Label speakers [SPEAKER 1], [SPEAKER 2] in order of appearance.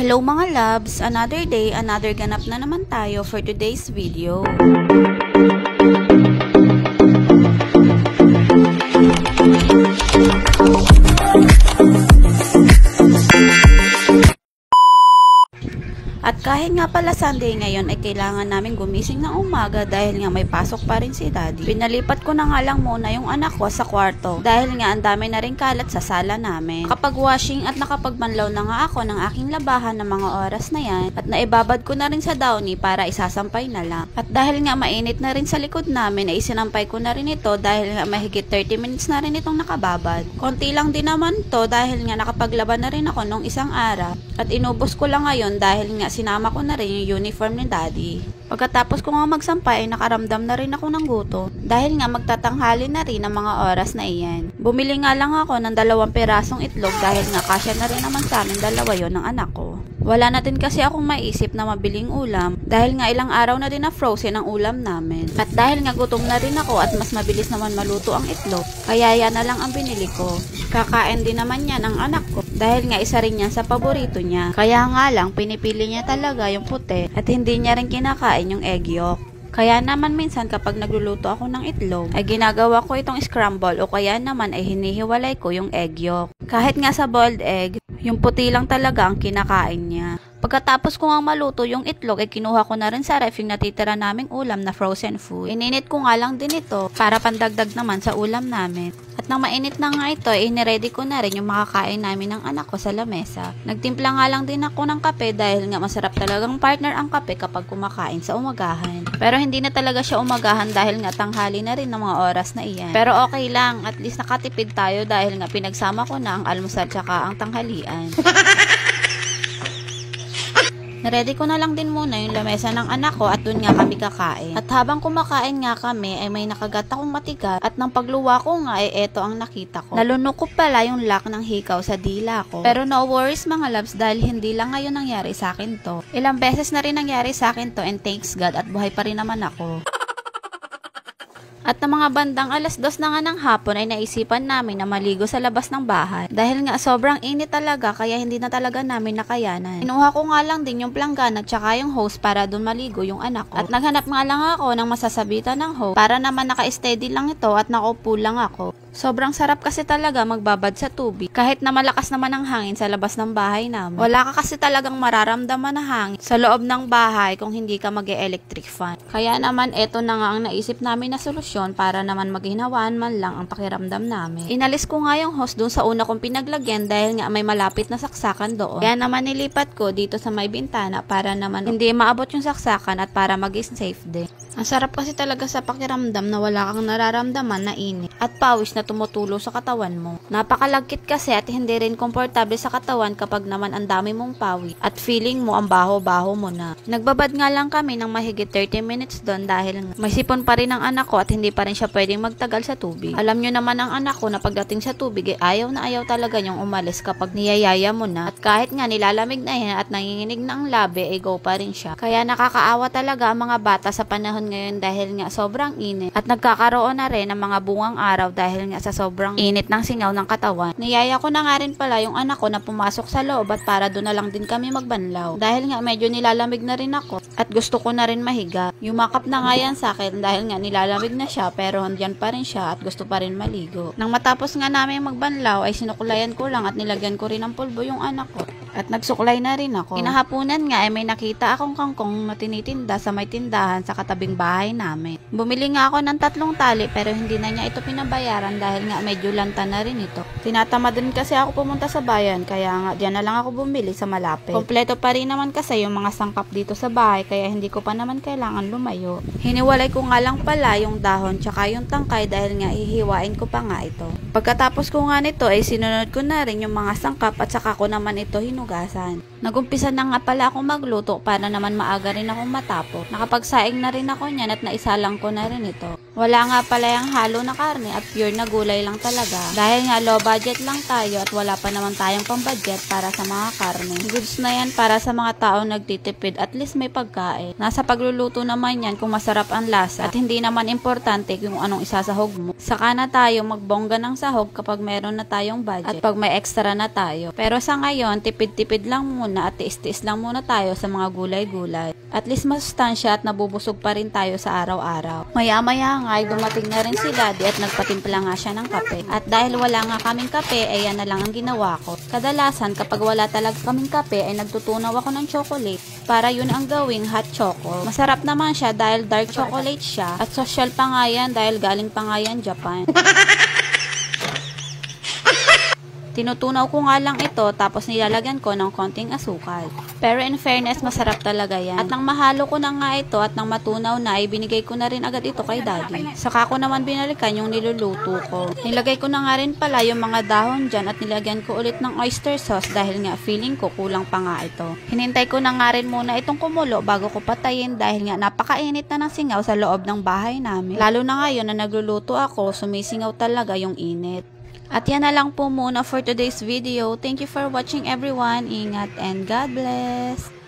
[SPEAKER 1] Hello mga loves! Another day, another ganap na naman tayo for today's video. At kahit nga pala Sunday ngayon ay kailangan namin gumising ng umaga dahil nga may pasok pa rin si Daddy. Pinalipat ko na nga lang muna yung anak ko sa kwarto dahil nga ang dami na rin kalat sa sala namin. Kapag washing at nakapagbanlaw na nga ako ng aking labahan ng mga oras na yan at naibabad ko na rin sa downy para isasampay na lang. At dahil nga mainit na rin sa likod namin ay isinampay ko na rin ito dahil nga mahigit 30 minutes na rin itong nakababad. Konti lang din naman to dahil nga nakapaglaban na rin ako nung isang araw at inubos ko lang ngayon dahil nga sinama ko na rin yung uniform ni Daddy. Pagkatapos ko nga magsampay ay nakaramdam na rin ako ng gutom dahil nga magtatanghali na rin ang mga oras na iyan. Bumili nga lang ako ng 2 pirasong itlog dahil nga kasya na rin naman sa amin 2 yon ng anak ko. Wala na din kasi akong maisip na mabiling ulam dahil nga ilang araw na din na frozen ang ulam namin. At dahil nga gutom na rin ako at mas mabilis naman maluto ang itlog, kaya yan na lang ang binili ko. Kakain din naman yan ang anak ko dahil nga isa rin yan sa paborito niya. Kaya nga lang pinipili niya talaga yung puti at hindi niya rin kinakain yung egg yolk. Kaya naman minsan kapag nagluluto ako ng itlog, ay ginagawa ko itong scramble o kaya naman ay hinihiwalay ko yung egg yolk. Kahit nga sa boiled egg, yung puti lang talaga ang kinakain niya. Pagkatapos ko nga maluto yung itlog ay kinuha ko na rin sa ref yung natitira naming ulam na frozen food. Ininit ko nga lang din ito para pandagdag naman sa ulam namin. At nang mainit na nga ito ay iniready ko na rin yung makakain namin ng anak ko sa lamesa. Nagtimpla nga lang din ako ng kape dahil nga masarap talagang partner ang kape kapag kumakain sa umagahan. Pero hindi na talaga siya umagahan dahil nga tanghali na rin ng mga oras na iyan. Pero okay lang, at least nakatipid tayo dahil nga pinagsama ko na ang almusal tsaka ang tanghalian. Naready ko na lang din muna yung lamesa ng anak ko at dun nga kami kakain. At habang kumakain nga kami ay may nakagat akong matigas at nang pagluwa ko nga ay eto ang nakita ko. Nalunok ko pala yung lock ng hikaw sa dila ko. Pero no worries mga loves dahil hindi lang ngayon nangyari sa akin to. Ilang beses na rin nangyari sa akin to and thanks God at buhay pa rin naman ako. At ng mga bandang 2:00 na nga ng hapon ay naisipan namin na maligo sa labas ng bahay. Dahil nga sobrang init talaga kaya hindi na talaga namin nakayanan. Inuha ko nga lang din yung planggana at saka yung hose para dun maligo yung anak ko. At naghanap nga lang ako ng masasabitan ng hose para naman naka-steady lang ito at nakaupo lang ako. Sobrang sarap kasi talaga magbabad sa tubig kahit na malakas naman ang hangin sa labas ng bahay namin. Wala ka kasi talagang mararamdaman na hangin sa loob ng bahay kung hindi ka mag-electric fan. Kaya naman eto na nga ang naisip namin na solusyon para naman maghinawaan man lang ang pakiramdam namin. Inalis ko nga yung hose doon sa una kong pinaglagyan dahil nga may malapit na saksakan doon. Kaya naman nilipat ko dito sa may bintana para naman hindi maabot yung saksakan at para maging safe din. Ang sarap kasi talaga sa pakiramdam na wala kang nararamdaman na init at pawis na tumutulo sa katawan mo. Napakalagkit kasi at hindi rin komportable sa katawan kapag naman ang dami mong pawis at feeling mo ang baho-baho mo na. Nagbabad nga lang kami ng mahigit 30 minutes doon dahil may sipon pa rin ang anak ko at hindi pa rin siya pwedeng magtagal sa tubig. Alam nyo naman ang anak ko na pagdating sa tubig ayaw na ayaw talaga niyang umalis kapag niyayaya mo na at kahit nga nilalamig na yan at nanginginig na ang labi go pa rin siya. Kaya nakakaawa talaga ang mga bata sa panahon ngayon dahil nga sobrang init at nagkakaroon na rin ng mga bungang araw dahil nga sa sobrang init ng singaw ng katawan. Niyaya ko na nga rin pala yung anak ko na pumasok sa loob at para doon na lang din kami magbanlaw. Dahil nga medyo nilalamig na rin ako at gusto ko na rin mahiga. Yumakap na nga yan sa akin dahil nga nilalamig na siya pero andyan pa rin siya at gusto pa rin maligo. Nang matapos nga namin magbanlaw ay sinukulayan ko lang at nilagyan ko rin ng pulbo yung anak ko. At nagsuklay na rin ako. Kinahaponan nga ay may nakita akong kangkong na tinitinda sa may tindahan sa katabing bahay namin. Bumili nga ako ng 3 tali pero hindi na niya ito pinabayaran dahil nga medyo lanta na rin ito. Tinatamad din kasi ako pumunta sa bayan kaya nga diyan na lang ako bumili sa malapit. Kompleto pa rin naman kasi yung mga sangkap dito sa bahay kaya hindi ko pa naman kailangan lumayo. Hiniwalay ko nga lang pala yung dahon tsaka yung tangkay dahil nga hihiwain ko pa nga ito. Pagkatapos ko nga nito ay sinunod ko na rin yung mga sangkap at saka ko naman ito hinugasan. Nagumpisa na nga pala akong magluto para naman maaga rin akong matapos. Nakapagsaing na rin ako niyan at naisalang ko na rin ito. Wala nga pala yung halo na karne at pure na gulay lang talaga. Dahil nga low budget lang tayo at wala pa naman tayong pambudget para sa mga karne. Goods na yan para sa mga taong nagtitipid, at least may pagkain. Nasa pagluluto naman yan kung masarap ang lasa at hindi naman importante kung anong isasahog mo. Saka na tayo magbongga ng sahog kapag meron na tayong budget at pag may extra na tayo. Pero sa ngayon, tipid-tipid lang muna at tiis-tiis lang muna tayo sa mga gulay-gulay. At least masustansya at nabubusog pa rin tayo sa araw-araw. Maya-maya nga ay dumating na rin si Daddy at nagpatimpla nga siya ng kape. At dahil wala nga kaming kape, ay yan na lang ang ginawa ko. Kadalasan kapag wala talaga kaming kape ay nagtutunaw ako ng chocolate para yun ang gawing hot choco. Masarap naman siya dahil dark chocolate siya at social pa nga yan dahil galing pa nga yan Japan. Tinutunaw ko nga lang ito tapos nilalagyan ko ng konting asukal. Pero in fairness, masarap talaga yan. At nang mahalo ko na nga ito at nang matunaw na, ay binigay ko na rin agad ito kay Daddy. Saka ko naman binalikan yung niluluto ko. Nilagay ko na nga rin pala yung mga dahon dyan at nilagyan ko ulit ng oyster sauce dahil nga feeling ko kulang pa nga ito. Hinintay ko na nga rin muna itong kumulo bago ko patayin dahil nga napakainit na ng singaw sa loob ng bahay namin. Lalo na ngayon na nagluluto ako, sumisingaw talaga yung init. At yan na lang po muna for today's video. Thank you for watching everyone. Ingat and God bless.